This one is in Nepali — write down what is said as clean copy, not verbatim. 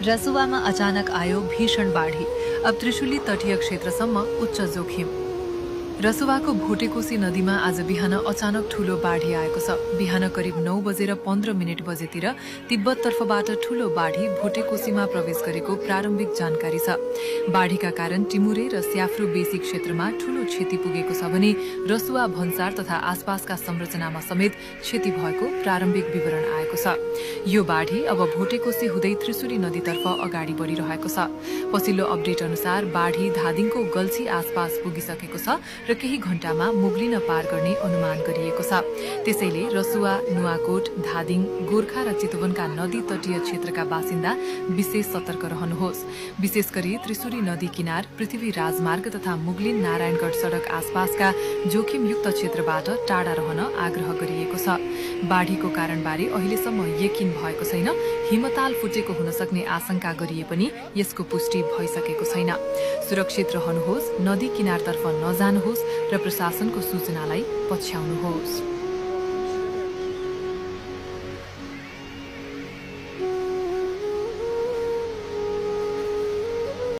रसुवामा अचानक आयो भीषण बाढी। अब त्रिशुली तटीय क्षेत्रसम्म उच्च जोखिम। रसुवाको भोटेकोशी नदीमा आज बिहान अचानक ठूलो बाढी आएको छ। बिहान करिब 9:15 बजेतिर तिब्बततर्फबाट ठूलो बाढी भोटेकोशीमा प्रवेश गरेको प्रारम्भिक जानकारी छ। बाढीका कारण टिमुरे र स्याफ्रू बेसी क्षेत्रमा ठूलो क्षति पुगेको छ भने रसुवा भन्सार तथा आसपासका संरचनामा समेत क्षति भएको प्रारम्भिक विवरण आएको छ। यो बाढी अब भोटेकोशी हुँदै त्रिशुली नदीतर्फ अगाडि बढ़िरहेको छ। पछिल्लो अपडेट अनुसार बाढी धादिङको गल्छी आसपास पुगिसकेको छ र केही घण्टामा मुगलिन पार गर्ने अनुमान गरिएको छ। त्यसैले रसुवा, नुवाकोट, धादिङ, गोर्खा र चितवनका नदी तटीय क्षेत्रका बासिन्दा विशेष सतर्क रहनुहोस्। विशेष गरी त्रिशुली नदी किनार, पृथ्वी राजमार्ग तथा मुगलिन नारायणगढ़ सड़क आसपासका जोखिमयुक्त क्षेत्रबाट टाढा रहन आग्रह गरिएको छ। बाढीको कारणबारे अहिलेसम्म यकिन भएको छैन। हिमताल फुटेको हुन सक्ने आशंका गरिए पनि यसको पुष्टि भइसकेको छैन। सुरक्षित रहनुहोस्, नदी किनारतर्फ नजानुहोस् र प्रशासनको सूचनालाई पछ्याउनुहोस्।